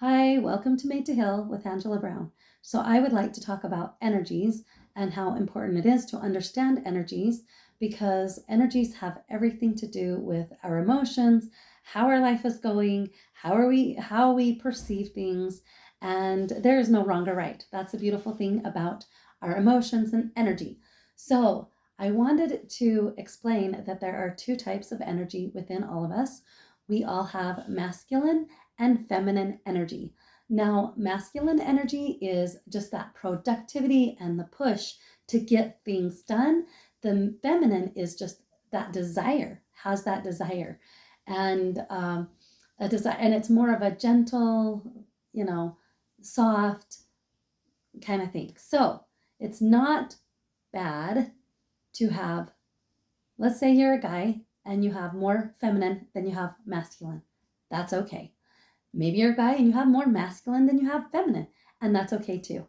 Hi, welcome to Made to Heal with Angela Brown. So, I would like to talk about energies and how important it is to understand energies because energies have everything to do with our emotions, how our life is going, how we perceive things, and there is no wrong or right. That's the beautiful thing about our emotions and energy. So, I wanted to explain that there are two types of energy within all of us. We all have masculine and feminine energy. Now, masculine energy is just that productivity and the push to get things done. The feminine is just that desire, has that desire, and a desire, and it's more of a gentle, you know, soft kind of thing. So it's not bad to have, let's say you're a guy and you have more feminine than you have masculine. That's okay. Maybe you're a guy and you have more masculine than you have feminine, and that's okay too.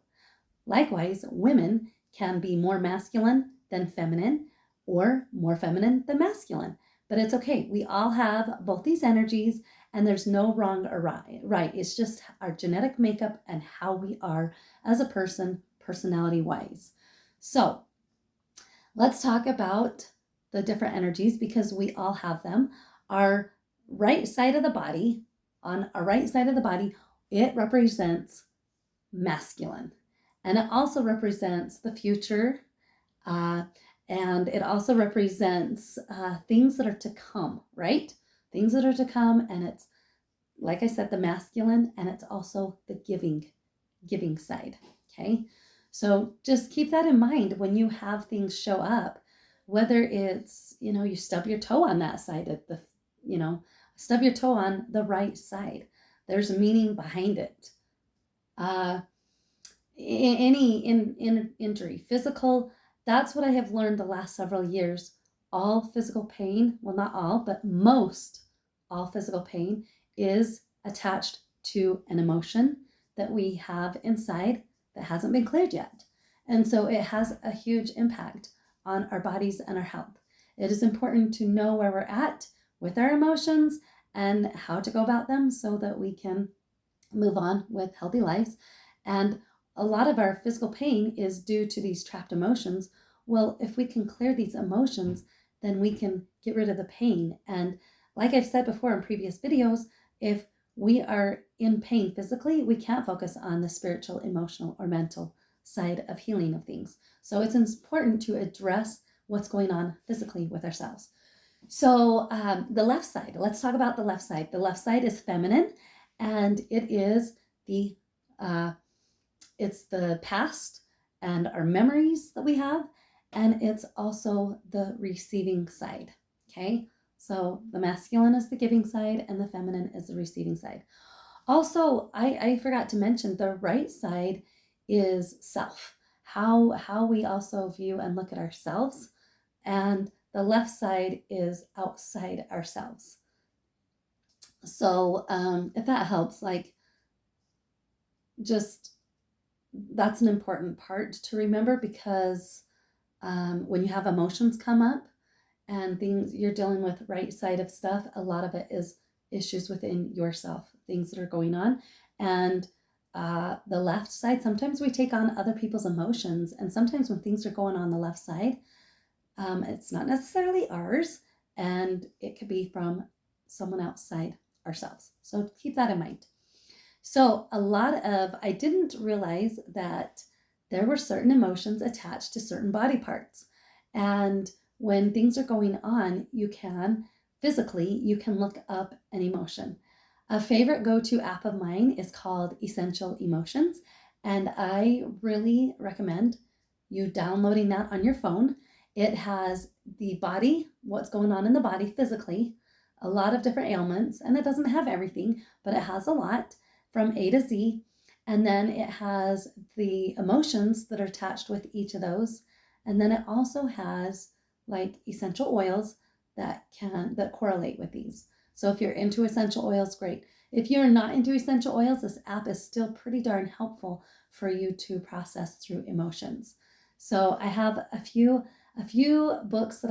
Likewise, women can be more masculine than feminine or more feminine than masculine, but it's okay. We all have both these energies, and there's no wrong or right. Right. It's just our genetic makeup and how we are as a person, personality wise. So, let's talk about the different energies because we all have them. Our right side of the body, on our right side of the body, it represents masculine. And it also represents the future. Uh, and it also represents things that are to come, right? Things that are to come. And it's, like I said, the masculine, and it's also the giving side. Okay. So just keep that in mind when you have things show up, whether it's, you stub your toe on that side of the, you know, stub your toe on the right side. There's a meaning behind it. Uh, any in injury, physical, that's what I have learned the last several years. All physical pain, well, not all, but most all physical pain is attached to an emotion that we have inside that hasn't been cleared yet. And so it has a huge impact on our bodies and our health. It is important to know where we're at with our emotions and how to go about them so that we can move on with healthy lives. And a lot of our physical pain is due to these trapped emotions. Well, if we can clear these emotions, then we can get rid of the pain. And like I've said before in previous videos, if we are in pain physically, we can't focus on the spiritual, emotional, or mental side of healing of things. So it's important to address what's going on physically with ourselves. So the left side, let's talk about the left side. The left side is feminine, and it is the uh, it's the past and our memories that we have, and it's also the receiving side. Okay, so the masculine is the giving side, and the feminine is the receiving side. Also, I forgot to mention the right side is self. How we also view and look at ourselves, and the left side is outside ourselves. So if that helps, like, just that's an important part to remember because when you have emotions come up and things you're dealing with right side of stuff, a lot of it is issues within yourself, things that are going on. And the left side, sometimes we take on other people's emotions. And sometimes when things are going on the left side, it's not necessarily ours, and it could be from someone outside ourselves. So keep that in mind. So, I didn't realize that there were certain emotions attached to certain body parts. And when things are going on, you can look up an emotion. A favorite go to app of mine is called Essential Emotions. And I really recommend you downloading that on your phone. It has the body, what's going on in the body physically, a lot of different ailments, and it doesn't have everything, but it has a lot from A to Z. And then it has the emotions that are attached with each of those. And then it also has like essential oils that correlate with these. So if you're into essential oils, great. If you're not into essential oils, this app is still pretty darn helpful for you to process through emotions. So I have a few books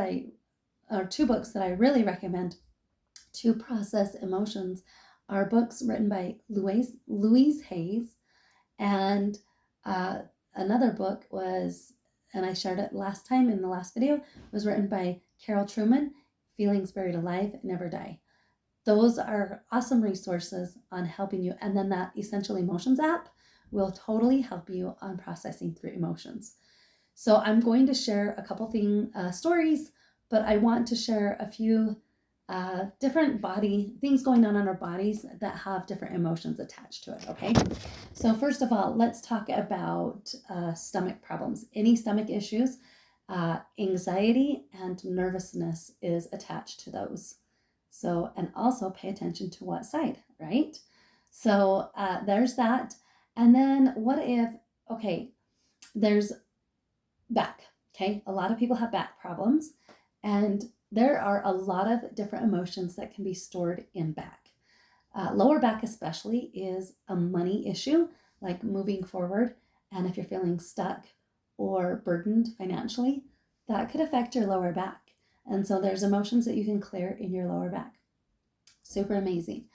or two books that I really recommend to process emotions are books written by Louise Hayes, and uh, another book was, and I shared it last time in the last video, was written by Carol Trueman, Feelings Buried Alive Never Die. Those are awesome resources on helping you. And then that Essential Emotions app will totally help you on processing through emotions. So I'm going to share a couple stories, but I want to share a few different body things going on in our bodies that have different emotions attached to it. Okay. So first of all, let's talk about stomach problems. Any stomach issues, anxiety and nervousness is attached to those. So, and also pay attention to what side, right? So there's that. And then what if, okay, there's back. Okay. A lot of people have back problems, and there are a lot of different emotions that can be stored in back. Lower back, especially, is a money issue, like moving forward. And if you're feeling stuck or burdened financially, that could affect your lower back. And so there's emotions that you can clear in your lower back. Super amazing.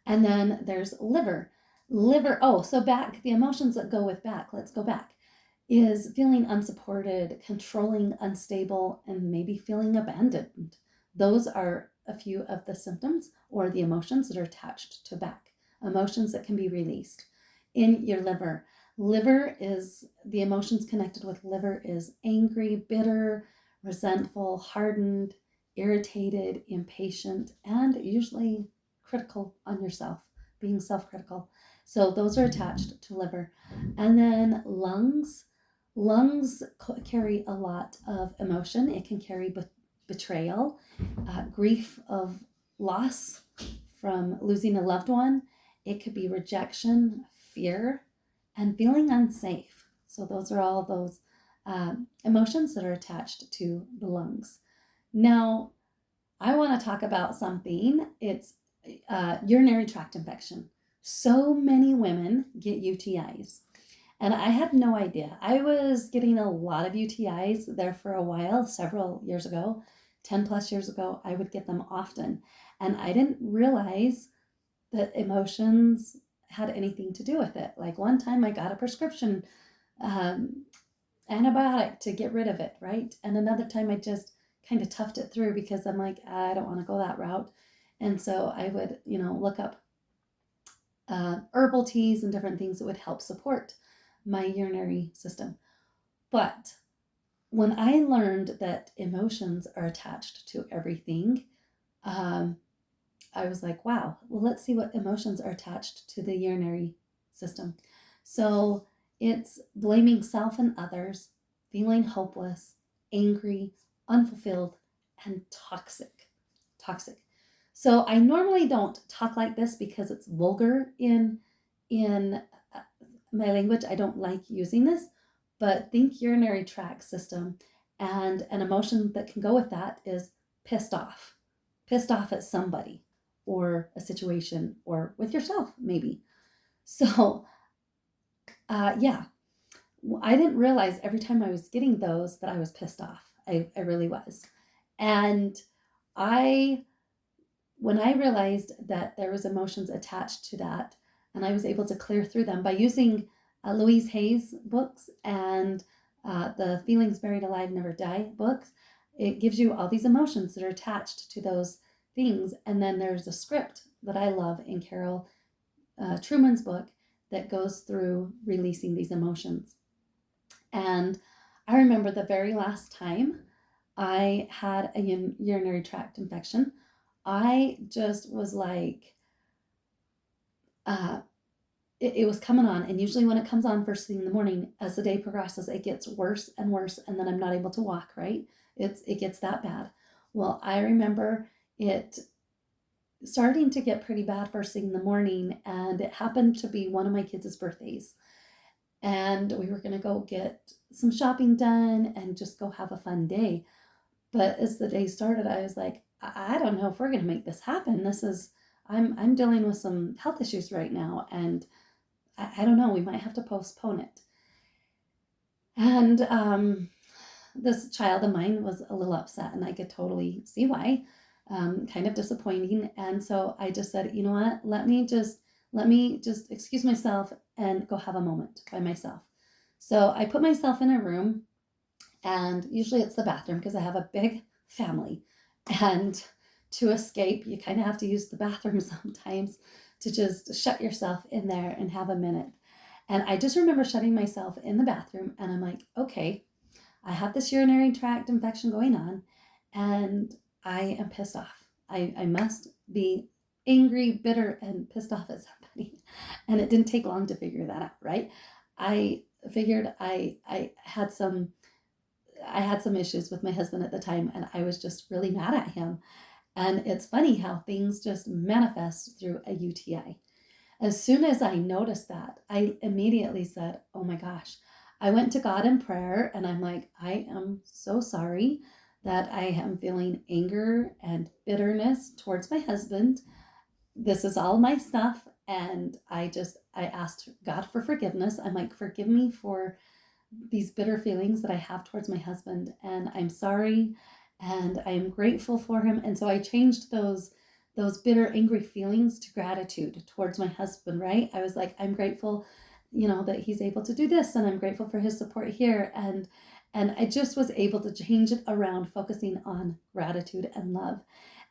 And then there's liver. So back, the emotions that go with back, let's go back, is feeling unsupported, controlling, unstable, and maybe feeling abandoned. Those are a few of the symptoms or the emotions that are attached to back, emotions that can be released. In your liver, the emotions connected with liver is angry, bitter, resentful, hardened, irritated, impatient, and usually critical on yourself, being self-critical. So those are attached to liver. And then lungs carry a lot of emotion. It can carry betrayal, grief of loss from losing a loved one. It could be rejection, fear, and feeling unsafe. So those are all those emotions that are attached to the lungs. Now, I want to talk about something. It's urinary tract infection. So many women get UTIs. And I had no idea. I was getting a lot of UTIs there for a while, several years ago, 10 plus years ago. I would get them often. And I didn't realize that emotions had anything to do with it. Like one time I got a prescription antibiotic to get rid of it, right? And another time I just kind of toughed it through because I'm like, I don't want to go that route. And so I would, look up herbal teas and different things that would help support my urinary system. But when I learned that emotions are attached to everything, I was like, wow, well, let's see what emotions are attached to the urinary system. So it's blaming self and others, feeling hopeless, angry, unfulfilled, and toxic. Toxic. So I normally don't talk like this because it's vulgar in my language. I don't like using this, but think urinary tract system, and an emotion that can go with that is pissed off at somebody or a situation or with yourself maybe. So yeah, I didn't realize every time I was getting those that I was pissed off. I really was. And when I realized that there was emotions attached to that, and I was able to clear through them by using Louise Hayes books and the Feelings Buried Alive Never Die books, it gives you all these emotions that are attached to those things. And then there's a script that I love in Carol Trueman's book that goes through releasing these emotions. And I remember the very last time I had a urinary tract infection, I just was like, it was coming on. And usually when it comes on first thing in the morning, as the day progresses, it gets worse and worse. And then I'm not able to walk, right? It gets that bad. Well, I remember it starting to get pretty bad first thing in the morning. And it happened to be one of my kids' birthdays. And we were going to go get some shopping done and just go have a fun day. But as the day started, I was like, I don't know if we're going to make this happen. I'm dealing with some health issues right now, and I don't know, we might have to postpone it. And this child of mine was a little upset, and I could totally see why. kind of disappointing. And so I just said, you know what, let me just excuse myself and go have a moment by myself. So I put myself in a room, and usually it's the bathroom because I have a big family. And to escape, you kind of have to use the bathroom sometimes to just shut yourself in there and have a minute. And I just remember shutting myself in the bathroom, and I'm like, okay, I have this urinary tract infection going on, and I am pissed off. I must be angry, bitter, and pissed off at somebody. And it didn't take long to figure that out, right? I figured I had some issues with my husband at the time, and I was just really mad at him. And it's funny how things just manifest through a UTI. As soon as I noticed that, I immediately said, oh my gosh. I went to God in prayer, and I'm like, I am so sorry that I am feeling anger and bitterness towards my husband. This is all my stuff. And I asked God for forgiveness. I'm like, forgive me for these bitter feelings that I have towards my husband, and I'm sorry, and I am grateful for him. And so I changed those bitter, angry feelings to gratitude towards my husband, right? I was like, I'm grateful, that he's able to do this, and I'm grateful for his support here. And I just was able to change it around, focusing on gratitude and love.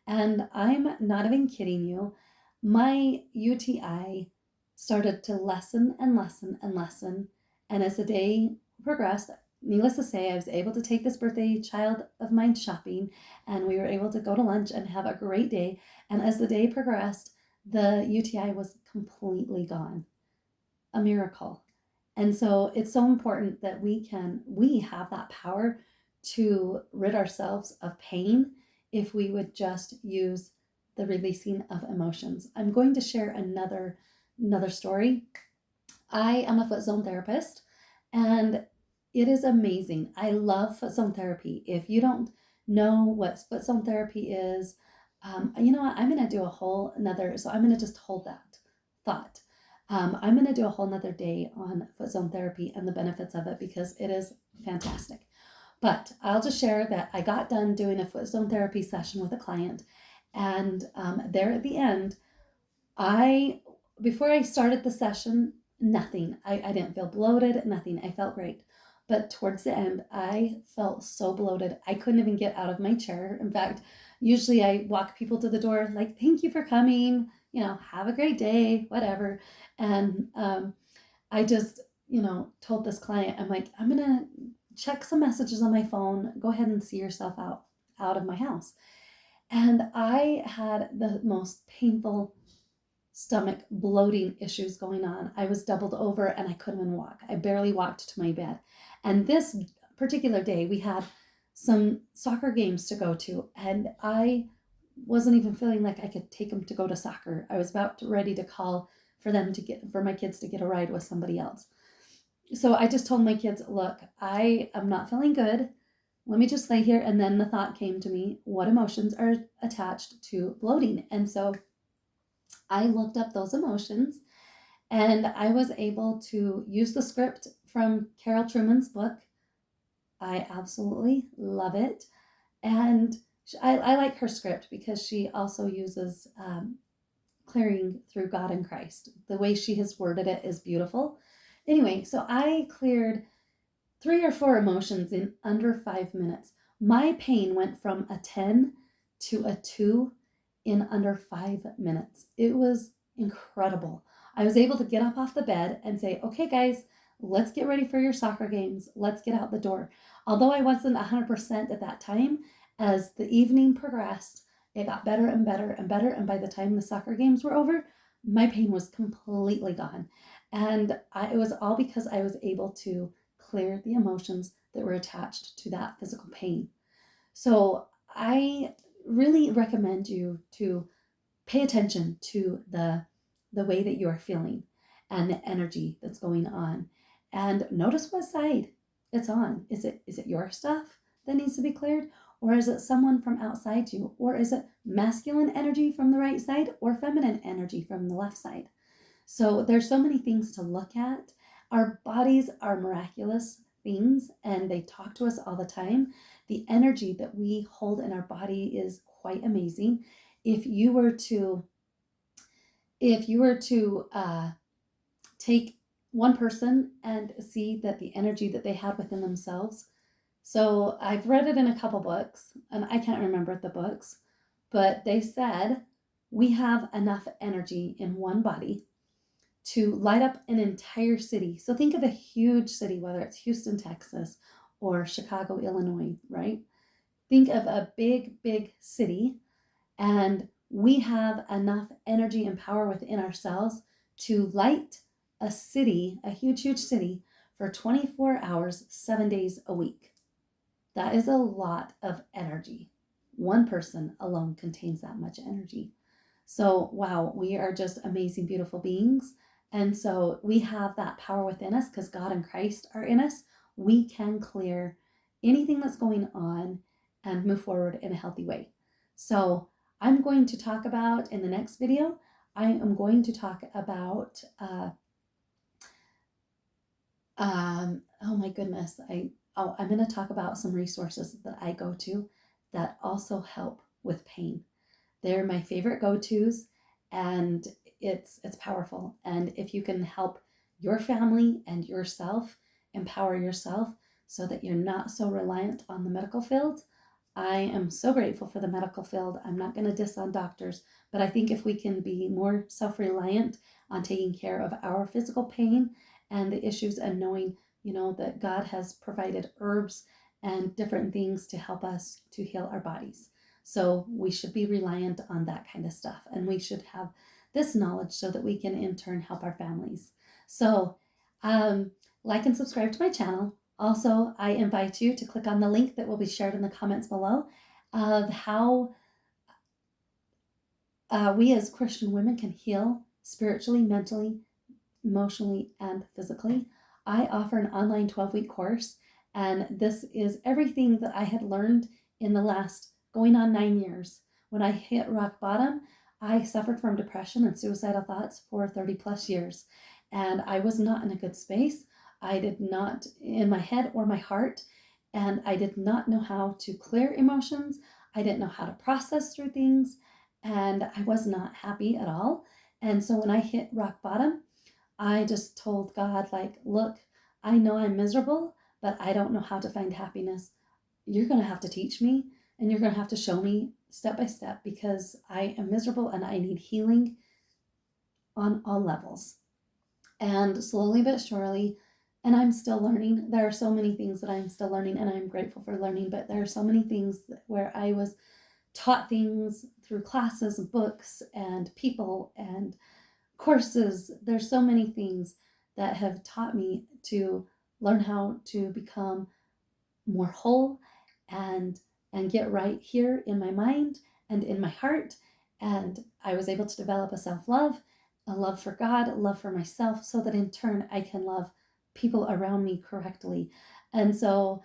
And I'm not even kidding you. My UTI started to lessen and lessen and lessen. And as the day progressed, needless to say, I was able to take this birthday child of mine shopping, and we were able to go to lunch and have a great day. And as the day progressed, the UTI was completely gone. A miracle. And so it's so important that we have that power to rid ourselves of pain if we would just use the releasing of emotions. I'm going to share another story. I am a foot zone therapist, and it is amazing. I love foot zone therapy. If you don't know what foot zone therapy is, you know what? I'm going to do a whole another, so I'm going to just hold that thought. I'm going to do a whole nother day on foot zone therapy and the benefits of it, because it is fantastic. But I'll just share that I got done doing a foot zone therapy session with a client, and there at the end, I before I started the session, nothing. I didn't feel bloated, nothing. I felt great. But towards the end, I felt so bloated. I couldn't even get out of my chair. In fact, usually I walk people to the door like, thank you for coming, have a great day, whatever. And I just, told this client, I'm like, I'm going to check some messages on my phone. Go ahead and see yourself out of my house. And I had the most painful stomach bloating issues going on. I was doubled over and I couldn't even walk. I barely walked to my bed. And this particular day, we had some soccer games to go to, and I wasn't even feeling like I could take them to go to soccer. I was ready to call for my kids to get a ride with somebody else. So I just told my kids, look, I am not feeling good. Let me just lay here. And then the thought came to me, what emotions are attached to bloating? And so I looked up those emotions, and I was able to use the script from Carol Trueman's book. I absolutely love it. And I like her script because she also uses clearing through God in Christ. The way she has worded it is beautiful. Anyway, so I cleared 3 or 4 emotions in under 5 minutes. My pain went from a 10 to a 2 in under 5 minutes. It was incredible. I was able to get up off the bed and say, okay, guys, let's get ready for your soccer games. Let's get out the door. Although I wasn't 100% at that time, as the evening progressed, it got better and better and better. And by the time the soccer games were over, my pain was completely gone. And it was all because I was able to clear the emotions that were attached to that physical pain. So I really recommend you to pay attention to the way that you are feeling and the energy that's going on, and notice what side it's on. Is it your stuff that needs to be cleared, or is it someone from outside you, or is it masculine energy from the right side or feminine energy from the left side? So there's so many things to look at. Our bodies are miraculous things, and they talk to us all the time. The energy that we hold in our body is quite amazing. If you were to take one person and see that the energy that they had within themselves. So I've read it in a couple books, and I can't remember the books, but they said we have enough energy in one body to light up an entire city. So think of a huge city, whether it's Houston, Texas, or Chicago, Illinois, right? Think of a big, big city, and we have enough energy and power within ourselves to light a city, a huge, huge city, for 24 hours, 7 days a week. That is a lot of energy. One person alone contains that much energy. So, wow, we are just amazing, beautiful beings. And so we have that power within us because God and Christ are in us. We can clear anything that's going on and move forward in a healthy way. So I'm going to talk about in the next video, I am going to talk about, oh my goodness, I'm going to talk about some resources that I go to that also help with pain. They're my favorite go-tos, and it's powerful. And if you can help your family and yourself empower yourself so that you're not so reliant on the medical field, I am so grateful for the medical field. I'm not going to diss on doctors, but I think if we can be more self-reliant on taking care of our physical pain and the issues, and knowing, that God has provided herbs and different things to help us to heal our bodies. So we should be reliant on that kind of stuff, and we should have this knowledge so that we can in turn help our families. So like and subscribe to my channel. Also, I invite you to click on the link that will be shared in the comments below of how we as Christian women can heal spiritually, mentally, emotionally, and physically. I offer an online 12-week course, and this is everything that I had learned in the last going on 9 years. When I hit rock bottom, I suffered from depression and suicidal thoughts for 30 plus years, and I was not in a good space. I did not, in my head or my heart, and I did not know how to clear emotions. I didn't know how to process through things, and I was not happy at all. And so when I hit rock bottom, I just told God, like, look, I know I'm miserable, but I don't know how to find happiness. You're going to have to teach me, and you're going to have to show me step by step, because I am miserable and I need healing on all levels. And slowly but surely, and I'm still learning. There are so many things that I'm still learning, and I'm grateful for learning, but there are so many things where I was taught things through classes, books, and people, and courses. There's so many things that have taught me to learn how to become more whole and get right here in my mind and in my heart. And I was able to develop a self-love, a love for God, a love for myself, so that in turn I can love people around me correctly. And so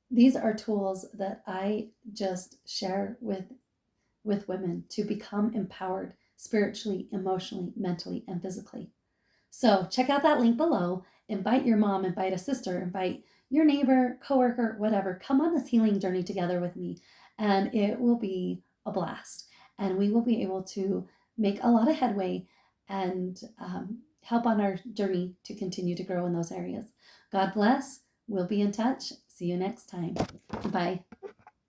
these are tools that I just share with women to become empowered spiritually, emotionally, mentally, and physically. So check out that link below. Invite your mom, invite a sister, invite your neighbor, coworker, whatever. Come on this healing journey together with me, and it will be a blast. And we will be able to make a lot of headway and help on our journey to continue to grow in those areas. God bless. We'll be in touch. See you next time. Bye.